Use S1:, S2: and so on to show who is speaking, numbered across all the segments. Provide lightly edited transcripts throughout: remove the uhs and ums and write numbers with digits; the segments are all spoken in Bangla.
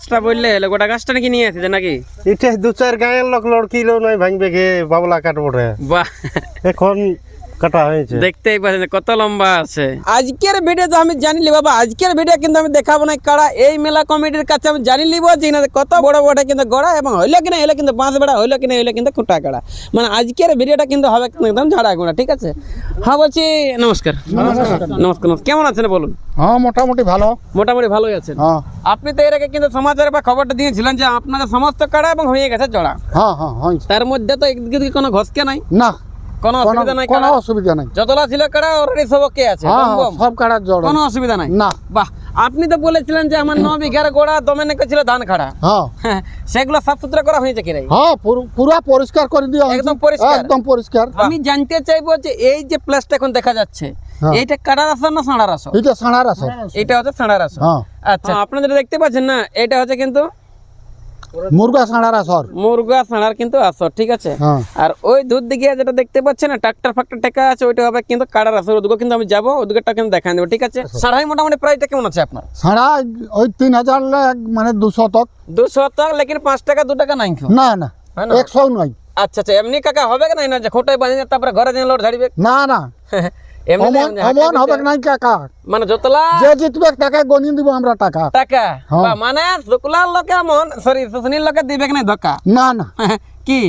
S1: গাছটা বললে গোটা গাছটা নাকি নিয়ে আসছে নাকি?
S2: এটা 2-4 গায়ের লোক লড়কিলো নয় ভাঙবে গে বাবলা কাটবো রে।
S1: বাহ,
S2: এখন কাটা হয়েছে,
S1: দেখতেই পাচ্ছেন কত লম্বা আছে। আজকের ভিডিও তো আমি জানিলি বাবা, আজকের ভিডিও কিন্তু আমি দেখাবো না কাড়া। এই মেলা কমিটির কাছে আমি জানি লিব যে না কত বড় বড় কিন্তু গড়া এবং হইলো কিনা হইলো কিন্তু বাঁশ বেড়া, হইলো কিনা হইলো কিন্তু খুঁটা কাড়া। মানে আজকের ভিডিওটা কিন্তু হবে একদম ঝাড়া গোড়া, ঠিক আছে? হ্যাঁ বলছি নমস্কার। নমস্কার। কেমন আছেন বলুন?
S3: হ্যাঁ মোটামুটি ভালো।
S1: মোটামুটি ভালোই আছেন। আপনি তো এর আগে কিন্তু সমাচার বা খবরটা দিয়েছিলেন যে আপনাদের সমস্ত কাড়া এবং হয়ে গেছে জড়া।
S3: হ্যাঁ হ্যাঁ হয়েছে।
S1: তার মধ্যে তো একদিকে কোনো ঘষকে নাই,
S3: না
S1: কোনো অসুবিধা নাই,
S3: কোনো অসুবিধা নাই।
S1: যতলা ছিল কাড়া অলরেডি সব ওকে আছে,
S3: হ্যাঁ সব কাড়ার জড়,
S1: কোনো অসুবিধা নাই।
S3: না।
S1: বাহ, আপনি তো বলেছিলেন যে আমার 9 বিঘার গোড়া দমে নাকি ছিল ধান খাড়া,
S3: হ্যাঁ
S1: সেগুলো সাফ সুতরা করা হয়েছে কি?
S3: হ্যাঁ পুরা পরিষ্কার করে দিও,
S1: একদম পরিষ্কার,
S3: একদম পরিষ্কার।
S1: আমি জানতে চাইবো যে এই যে প্লেসটা এখন দেখা যাচ্ছে এইটা কাড়ার আসর না সাঁড়ার আসর?
S3: এটা সাঁড়ার আসর।
S1: এটা হচ্ছে সাঁড়ার আসর। আচ্ছা, আপনারা যেটা দেখতে পাচ্ছেন না, এটা হচ্ছে কিন্তু
S3: মুরগা সাঁড়ার আসর,
S1: মুরগা সাঁড়ার কিন্তু আসর, ঠিক আছে? আর ওই দূর দিকে যেটা দেখতে পাচ্ছেন না ট্রাক্টর ফাক্টর টেকা আছে, ওইটা হবে কিন্তু কাড়ার আসর। ওদিকে কিন্তু আমি যাবো, ওদিকেটা কিন্তু দেখাই দেবো, ঠিক আছে? সাড়াই মোটামুটি প্রাইসটা কেমন আছে আপনার?
S3: সাঁড়া ওই 3000 মানে 200 তক।
S1: 200 তক, লেকিন 5 টাকা 2 টাকা নাই?
S3: না না 100 নয়।
S1: আচ্ছা আচ্ছা, এমনি কাকা হবে না না যে খোটাই বাঁধি তারপরে ঘরে যেন লোড ঝাড়িবে?
S3: না না অমন হবে নাই কাকা,
S1: মানে যতলা
S3: যে জিতবে টাকা গনি দিব আমরা টাকা।
S1: টাকা মানে শুক্লার লোকে মন সরি সুসনির লোকে দিবে না ধোকা?
S3: না না
S1: কি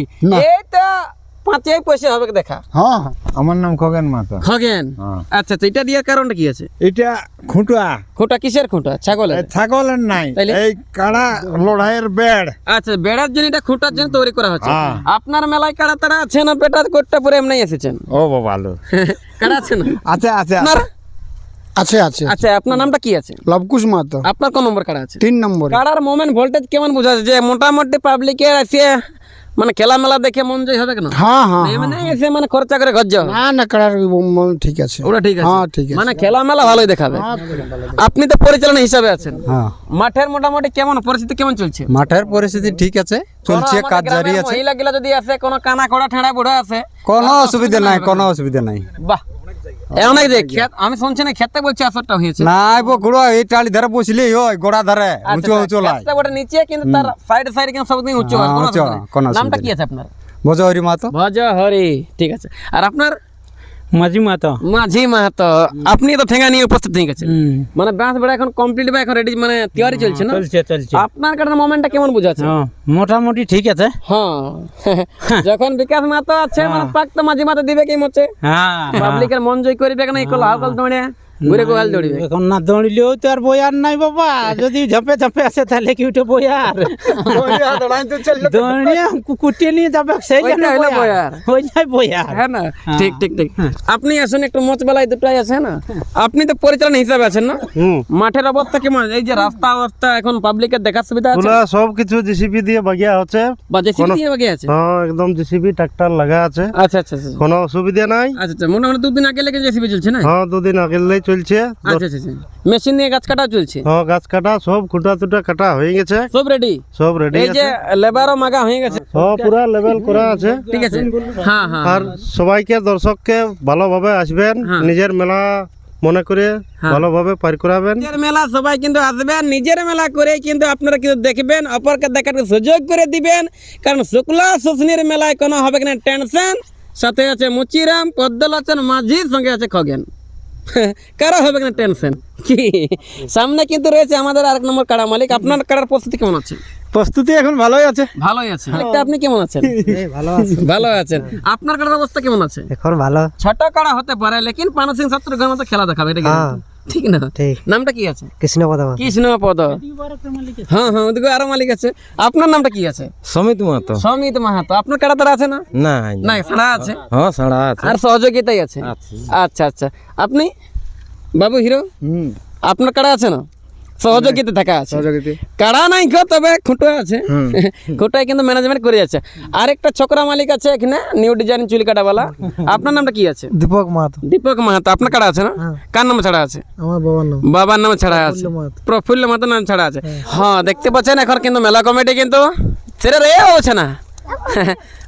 S1: এই তো 5 পয়সা হবে দেখা।
S3: হ্যাঁ
S4: আমার নাম খগেন মাহাতো।
S1: খগেন, আচ্ছা আচ্ছা, এটা দেওয়ার কারণটা কি আছে?
S4: এটা খুঁটা।
S1: খুঁটা কিসের খুঁটা? ছাগলের?
S4: ছাগলের নাই, এই কাড়া লড়াইয়ের বেড়।
S1: আচ্ছা, বেড়ার জন্য এটা খুঁটার জন্য তৈরি করা হচ্ছে। আপনার মেলায় কাড়া তারা আছে না বেটার কোটটা পরে এমনি এসেছেন?
S4: ও ভালো
S1: কাড়া আছে না?
S4: আচ্ছা আচ্ছা
S3: আছে আছে।
S1: আচ্ছা, আপনার নামটা কি আছে?
S3: লবকুশ মাহাতো।
S1: আপনার কোন নম্বর কাড়া আছে?
S3: 3 নম্বর।
S1: কাড়ার মোমেন্ট ভোল্টেজ কেমন বোঝা যাচ্ছে? যে মোটামুটি পাবলিকের আছে মানে খেলা মেলা দেখে মন জয় হবে কেন?
S3: হ্যাঁ হ্যাঁ
S1: মানে এসে মানে খরচা করে গজ্জ
S3: না না কাড়ার ঠিক আছে,
S1: ওটা ঠিক আছে।
S3: হ্যাঁ ঠিক আছে,
S1: মানে খেলা মেলা ভালোই দেখাবে। আপনি তো পরিচালনা হিসাবে আছেন,
S5: হ্যাঁ।
S1: মাঠের মোটামুটি কেমন পরিস্থিতি কেমন চলছে?
S5: মাঠের পরিস্থিতি ঠিক আছে, চলছে, কাজ জারি আছে।
S1: মহিলা গিলা যদি আছে কোনো কানা খোড়া ঠেড়া বুড়া আছে,
S5: কোনো অসুবিধা নাই, কোনো অসুবিধা নাই।
S1: বাহ, অনেক দেখ আমি শুনছি না খেতে বলছি আসরটা হয়েছে
S5: নাই বো গুড়া এই টালি ধারে বসলি ওই গোড়া ধারে উঁচু উঁচু লাই
S1: ওটা নিচে, কিন্তু তার সাইড সাইড কিন্তু সবদিন উঁচু হয়। নামটা কি আছে আপনার?
S5: ভজহরি মাহাতো।
S1: ভজহরি, ঠিক আছে। আর আপনার?
S6: মাঝি মাহাতো।
S1: মাঝি মাহাতো। আপনি তো ঠেঙ্গা নিয়ে উপস্থিত হয়ে গেছেন, মানে বাঁশ বেড়া এখন কমপ্লিট বা এখন রেডি, মানে তৈরি চলছে না?
S6: চলছে।
S1: আপনার কাটার মোমেন্টটা কেমন বুঝাচ্ছে?
S6: মোটামুটি ঠিক আছে।
S1: হ্যাঁ, যখন বিকাশ মাহাতো আছে মানে পাক তো মাঝি মাহাতো দিবে কি মচ্ছে,
S6: হ্যাঁ
S1: পাবলিকের মন জয় করবে কেন? ইকল হালকাল দৌড়ে ঘুরে গোয়াল দৌড়বে।
S6: এখন না দৌড়িলেও তো আর বয়ার নাই বাবা, যদি ঝপে ঝপে আসে তাহলে কি উঠে বয়ার? দৌড়িয়ে কুটিয়ে নিয়ে যাবে, সেই জন্য বয়ার হয়ে যায় বয়ার।
S1: হ্যাঁ না, ঠিক ঠিক ঠিক। আপনি আসুন একটু মোচ বেলায় দুটাই আছে না, আপনি তো পরিচালনা হিসাবে আছেন না? মাঠের অবস্থা কেমন? এই যে রাস্তা অবস্থা এখন পাবলিকের দেখার সুবিধা আছে?
S2: সব কিছু জিসিপি দিয়ে বাগিয়া হচ্ছে,
S1: বা জেসিবি দিয়ে বাকি আছে?
S2: হ্যাঁ একদম জিসিপি ট্রাক্টর লাগা আছে।
S1: আচ্ছা আচ্ছা আচ্ছা,
S2: কোনো অসুবিধা নাই।
S1: আচ্ছা আচ্ছা, মোটামুটি 2 দিন আগে লেগে জেসিবি চলছে না?
S2: হ্যাঁ 2 দিন আগেই চলছে।
S1: আচ্ছা আচ্ছা, মেশিন নিয়ে গাছ কাটা চলছে?
S2: হ্যাঁ গাছ কাটা সব খুঁটা টুটা কাটা হয়ে গেছে,
S1: সব রেডি,
S2: সব রেডি।
S1: এই যে লেবারও মাগা হয়ে গেছে,
S2: সব পুরা লেভেল করা আছে,
S1: ঠিক আছে? হ্যাঁ হ্যাঁ।
S2: আর সবাইকে দর্শককে ভালোভাবে আসবেন, নিজের মেলা মনে করে ভালোভাবে পার করাবেন।
S1: নিজের মেলা সবাই কিন্তু আসবেন, নিজের মেলা করে কিন্তু আপনারা কিন্তু দেখবেন, অপরকে দেখার সুযোগ করে দিবেন। কারণ শুক্লা শুশনির মেলায় কোনো হবে কিনা টেনশন, সাথে আছে মুচিরাম, পদ্মলোচন মাঝি, সঙ্গে আছে খগেন। কারো হবে কিনা টেনশন কি? সামনে কিন্তু রয়েছে আমাদের আরেক নম্বর কাড়া মালিক। আপনার কাড়ার প্রস্তুতি কেমন আছে?
S3: প্রস্তুতি এখন ভালোই আছে।
S1: ভালোই আছে। আপনি কেমন আছেন? ভালো আছেন। আপনার কাড়ার অবস্থা কেমন আছে?
S5: এখন ভালো।
S1: ছোট কাড়া হতে পারে, লেকিন পানসিং 70 ঘর মতো খেলা দেখাবে, এটা ঠিক না? নামটা কি আছে?
S5: কৃষ্ণপদ।
S1: কৃষ্ণপদ, হ্যাঁ হ্যাঁ, ওদিকে আরো মালিক আছে। আপনার নামটা কি আছে?
S4: সমিত মাহাতো।
S1: সমিত মাহাতো। আপনার কাড়া তারা আছে না?
S4: না
S1: সাড়া আছে।
S4: হ্যাঁ সাড়া আছে,
S1: আর সহযোগিতাই আছে। আচ্ছা আচ্ছা, আপনি বাবু হিরো, আপনার কাড়া আছে না? সহযোগিতা থাকা আছে, কাড়া নাই গো, তবে খুঁটো আছে। খুঁটায় কিন্তু ম্যানেজমেন্ট করে যাচ্ছে। আরেকটা ছোকরা মালিক আছে এখানে, নিউ ডিজাইন চুল কাটাওয়ালা। আপনার নামটা কি আছে?
S5: দীপক মাহাতো।
S1: দীপক মাহাতো। আপনার কাড়া আছে না? কার নামে ছাড়া আছে?
S5: আমার বাবার নাম।
S1: বাবার নামে ছাড়া আছে, প্রফুল্ল মাহাতো নাম ছাড়া আছে। হ্যাঁ দেখতে পাচ্ছেন, এখন কিন্তু মেলা কমিটি কিন্তু ছেড়ে রে হচ্ছে না।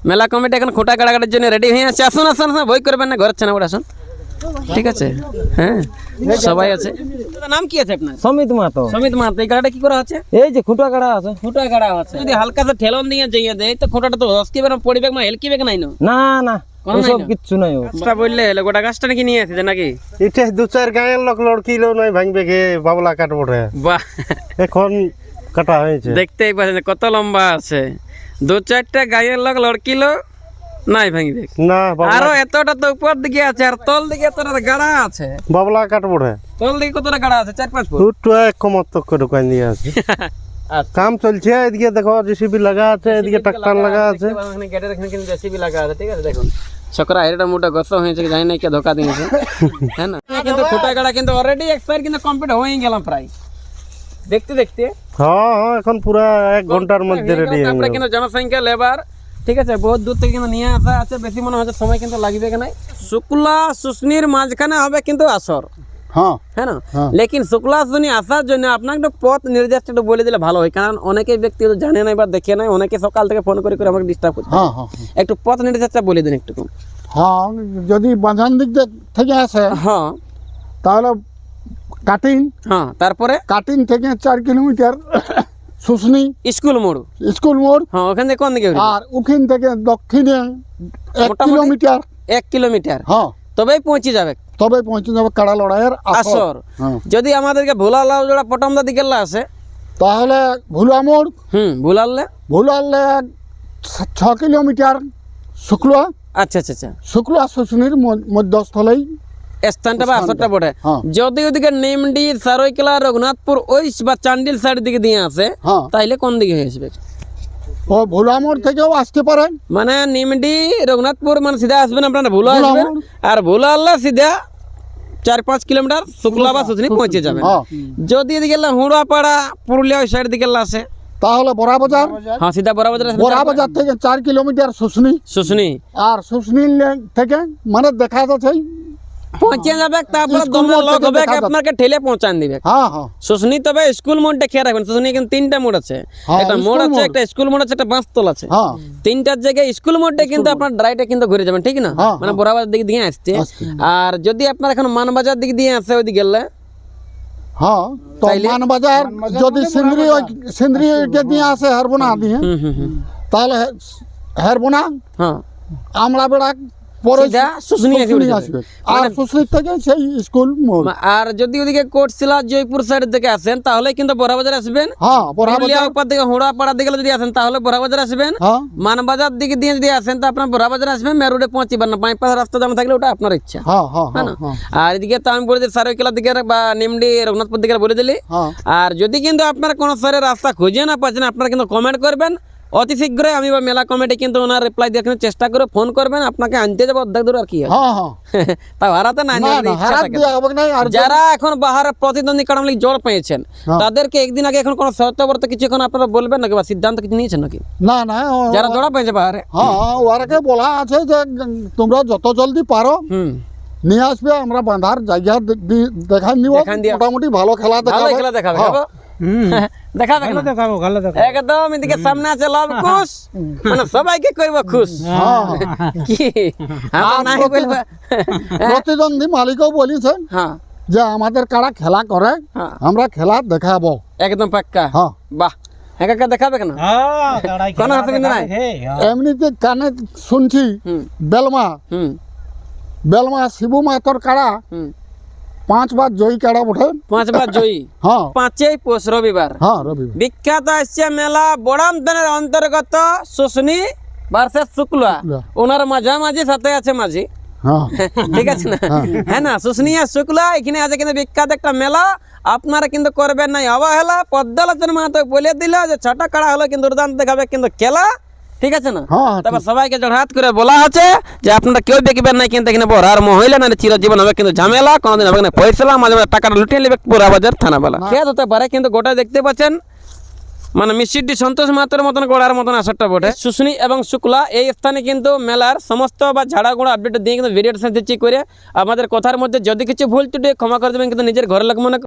S1: মেলা কমিটি এখন খুঁটা কাটাকাটির জন্য রেডি হয়ে আছে। আসুন আসুন আসুন, ভয় করবেন না, ঘর আছে না, আসুন ঠিক আছে, হ্যাঁ সবাই আছে। দাদা, নাম কি আছে আপনার?
S7: সমিত মাতো
S1: সমিত মাহাতো। এই গাড়াটা কি করা আছে?
S7: এই যে খুঁটা কাটা আছে।
S1: খুঁটা গাড়া আছে। যদি হালকা সা ঠেলন দিয়ে যাইয়ে দেয় তো খুঁটাটা তো হসকিবে না, পড়িবে না, হেলকিবে নাই না?
S7: না না
S1: কোনো নাই
S7: এসব
S1: না?
S7: কিচ্ছু নাই ও।
S1: গাছটা বললে হলো, গোটা গাছটা নাকি নিয়ে আসছে নাকি?
S2: ইটে 2-4 গাঁয়ের লোক লড়কিলো নয় ভাঙবে গে বাবলা কাটবটে
S1: বাহ,
S2: এখন কাটা হয়েছে।
S1: দেখতেই পাচ্ছেন কত লম্বা আছে। 2-4টা গায়ের লোক লড়কিলো নাই ভাঙবে।
S2: না
S1: আরো এতটা তো উপর দিকে আছে, আর তল দিকে এতটা গাড়া আছে।
S2: বাবলা কাটবটে
S1: তল দিকে কতটা গাড়া আছে? 4-5 ফুট।
S2: দুটো এক কমত তক ঢুকাই দিয়ে আছে। কাম চলছে, এদিকে দেখো জেসিবি লাগা আছে, এদিকে ট্রাক্টর লাগা আছে।
S1: ওখানে গেটের এখানে কিন্তু জেসিবি লাগা আছে, ঠিক আছে। দেখুন ছকরা এরটা মোটা গছ হয়েছে, জানি না কে ধোকা দিয়েছে, হ্যাঁ না? কিন্তু খুঁটা গাড়া কিন্তু অলরেডি এক্সপায়ার কিন্তু কমপ্লিট হয়ে গেলাম প্রায় দেখতে দেখতে।
S2: হ্যাঁ হ্যাঁ, এখন পুরা 1 ঘন্টার মধ্যে রেডি হয়ে
S1: তারপরে
S2: যাবে।
S1: কিন্তু জনসংখ্যা লেবার, ঠিক আছে, বহুত দূর থেকে কিন্তু নিয়ে আসা আছে। বেশি মনে হচ্ছে সময় কিন্তু লাগবে কেন। শুক্লা শুষ্নির মাঝখানে হবে কিন্তু আসর,
S3: হ্যাঁ
S1: হ্যাঁ না? লেকিন শুক্লা শুনি আসার জন্য আপনাকে একটু পথ নির্দেশ একটু বলে দিলে ভালো হয়, কারণ অনেকেই ব্যক্তি তো জানে না বা দেখে নাই, অনেকে সকাল থেকে ফোন করে করে আমাকে ডিস্টার্ব করছে।
S3: হ্যাঁ হ্যাঁ
S1: একটু পথ নির্দেশটা বলে দিন একটু।
S3: হ্যাঁ, যদি বাঁধান দিক থেকে আসে
S1: হ্যাঁ
S3: তাহলে কাটিং,
S1: হ্যাঁ, তারপরে
S3: কাটিং থেকে 4 কিলোমিটার শুশনি
S1: স্কুল মোড়।
S3: স্কুল মোড়,
S1: হ্যাঁ, ওখান থেকে কোন দিকে?
S3: আর ওখান থেকে দক্ষিণে 1
S1: মোটামুটি
S3: কিলোমিটার।
S1: 1 কিলোমিটার,
S3: হ্যাঁ,
S1: তবেই পৌঁছে যাবে
S3: তবে পৌঁছে যাবে কাড়া লড়াইয়ের আসর।
S1: আসর।
S3: হ্যাঁ,
S1: যদি আমাদেরকে ভোলা লাউ জোড়া পটমদা দিকে আসে,
S3: তাহলে ভুলা মোড়,
S1: ভুলালে
S3: ভুলালে 6 কিলোমিটার শুক্লা,
S1: আচ্ছা আচ্ছা আচ্ছা,
S3: শুক্লা শুশনির মধ্যস্থলেই
S1: স্থানটা বা আসরটা বটে।
S3: হ্যাঁ।
S1: যদি ওদিকে নিমডি, সারৈকেলা, রঘুনাথপুর ওই বা চান্ডিল সাইড দিকে দিয়ে আসে,
S3: হ্যাঁ,
S1: তাইলে কোন দিকে হয়ে আসবে?
S3: ও ভুলা মোড় থেকেও আসতে পারে।
S1: মানে নিমডি, রঘুনাথপুর মানে সিধা আসবেন আপনারা, ভুলা
S3: ভুলা
S1: আসবেন,
S3: মোড়।
S1: আর ভুলালে সিধা 4-5 কিলোমিটার শুক্লা বা শুশনি পৌঁছে যাবেন।
S3: হ্যাঁ,
S1: যদি এদিকে হুড়াপাড়া, পুরুলিয়া ওই সাইড দিকে আসে,
S3: তাহলে বড়াবাজার,
S1: হ্যাঁ সিধা বরাবর
S3: বড়াবাজার থেকে 4 কিলোমিটার শুশনি,
S1: শুশনি
S3: আর শুশনি থেকে মানে দেখা যাচ্ছে।
S1: পৌঁছে যাবে। তারপরে
S3: স্কুল
S1: দমে
S3: মোড়
S1: লোক
S3: থেকে
S1: হবে
S3: দেখা যাবে।
S1: আপনাকে ঠেলে পৌঁছান দিবে।
S3: হ্যাঁ হ্যাঁ
S1: শুশনি, তবে স্কুল মোড়টা খেয়াল রাখবেন। শুশনি কিন্তু 3টা মোড় আছে,
S3: হ্যাঁ,
S1: একটা মোড়
S3: স্কুল
S1: আছে,
S3: মোড়।
S1: একটা স্কুল মোড় আছে, একটা বাঁশতল আছে।
S3: হ্যাঁ
S1: 3টার জায়গায় স্কুল মোড়টা কিন্তু আপনার রাইটে কিন্তু ঘুরে যাবেন, ঠিক না?
S3: হ্যাঁ,
S1: মানে বরাবর দিক দিয়ে আসছে।
S3: আসছে।
S1: আর যদি আপনার এখন মানবাজার দিক দিয়ে আসে, ওই দিকে গেলে
S3: হ্যাঁ, তো মানবাজার যদি সিন্দ্রি দিয়ে আসে হারবোনা দিয়ে, তাহলে হারবোনা
S1: হ্যাঁ
S3: আমলা বেড়া পরে
S1: সিধা শুশনি এসে উঠে যাবে।
S3: আসবে, আর শুশনি থেকে সেই স্কুল মোড়।
S1: আর যদি ওদিকে কোটশিলা, জয়পুর সাইড থেকে আসেন, তাহলে কিন্তু বড়াবাজার আসবেন।
S3: হ্যাঁ
S1: পুরুলিয়া
S3: বড়াবাজার।
S1: উপর দিকে হুড়াপাড়া দিকে যদি আসেন, তাহলে বড়াবাজার আসবেন।
S3: হ্যাঁ
S1: মানবাজার দিকে দিয়ে যদি আসেন, তো আপনার বড়াবাজার আসবেন, মেরুডে পৌঁছিবেন না। বাইপাস রাস্তা জানা থাকলে ওটা আপনার ইচ্ছা,
S3: হ্যাঁ হ্যাঁ
S1: হ্যাঁ না?
S3: হ্যাঁ
S1: আর এদিকে তো আমি বলে দিই সারৈকেলা দিকে বা নিমডি, রঘুনাথপুর দিকে বলে দিলি।
S3: হ্যাঁ
S1: আর যদি কিন্তু আপনার কোনো সারের রাস্তা খুঁজে না পাচ্ছেন, আপনারা কিন্তু কমেন্ট করবেন। অতি শীঘ্রই আমি বা মেলা কমিটি কিন্তু ওনার রিপ্লাই দেওয়ার চেষ্টা করে ফোন করবেন, আপনাকে আনতে যাবো অর্ধেক দূর আর কি আছে।
S3: হ্যাঁ হ্যাঁ
S1: তাও হারাতে না,
S3: না না হারাত দিয়ে হবে না। আর
S1: যারা এখন বাহারে প্রতিদ্বন্দ্বী কারণে জল পেয়েছেন, তাদেরকে একদিন আগে এখন কোনো শর্তবর্ত কিছু এখন আপনারা বলবেন নাকি বা সিদ্ধান্ত কিছু নিয়েছেন নাকি?
S3: না না
S1: যারা জড়া পেয়েছে বাহারে,
S3: হ্যাঁ ওরাকে বলা আছে যে তোমরা যত জলদি পারো নিয়ে আসবে, আমরা বাঁধার জায়গা দেখান দিব,
S1: দেখান দিও।
S3: মোটামুটি ভালো খেলা
S1: ভালো
S3: দেখাবে।
S1: খেলা দেখাবে,
S3: হ্যাঁ।
S1: খাবো? দেখাবে না?
S6: দেখাবো, ভালো দেখাবো।
S1: একদম এদিকে সামনে আছে লাভ খুশ, মানে সবাইকে করব খুশ।
S3: হ্যাঁ।
S1: কি আমরা নাই বলবো?
S3: প্রতিদ্বন্দ্বী মালিকও বলেছেন
S1: হ্যাঁ
S3: যে আমাদের কারা খেলা করে,
S1: হ্যাঁ।
S3: আমরা খেলা দেখাবো।
S1: একদম পাক্কা।
S3: হ্যাঁ
S1: বাহ, একা দেখাবে কেন?
S6: হ্যাঁ, দাঁড়াই
S1: কোনো
S6: খেলা
S1: অসুবিধা নাই।
S6: দেখাবে, হ্যাঁ।
S3: এমনিতে কানে শুনছি
S1: হুম
S3: বেলমা শিবু মাতর কাড়া
S1: হুম
S3: 5 বার জয়ী কাড়া ওঠে।
S1: 5 বার জয়ী,
S3: হ্যাঁ
S1: 5ই পৌষ রবিবার।
S3: হ্যাঁ রবিবার।
S1: বিখ্যাত আসছে মেলা বড়াম থানার অন্তর্গত শুশনি ভার্সেস শুক্লা, ওনার মাঝামাঝি সাথে আছে মাঝি,
S3: হ্যাঁ
S1: ঠিক আছে না? হ্যাঁ না, শুশনি আর শুক্লা এখানে আছে কিন্তু বিখ্যাত একটা মেলা। আপনারা কিন্তু করবেন নাই অবহেলা। পদ্মলোচন মাহাতো বলে দিল যে ছোট কাড়া হলো কিন্তু দুর্দান্ত দেখাবে কিন্তু খেলা, ঠিক আছে না?
S3: হ্যাঁ
S1: তারপর সবাইকে জড়হাত করে বলা আছে যে আপনারা কেউ দেখবেন না কিন্তু এখানে বড় আর মহিলা না চিরজীবন হবে কিন্তু ঝামেলা, কোনোদিন হবে না পয়সা, মাঝে মাঝে টাকাটা লুটিয়ে নেবে পুরা বাজার থানাবেলা। খেয়াল হতে পারে কিন্তু গোটা দেখতে পাচ্ছেন মানে মিষ্টি সন্তোষ মাত্রের মতন গোড়ার মতন আসরটা বটে। শুশনি এবং শুক্লা এই স্থানে কিন্তু মেলার সমস্ত বা ঝাড়াগুড়া আপডেট দিয়ে কিন্তু ভিডিওটা দিচ্ছি করে। আমাদের কথার মধ্যে যদি কিছু ভুল ত্রুটি ক্ষমা করে দেবেন, কিন্তু নিজের ঘরের লোক মনে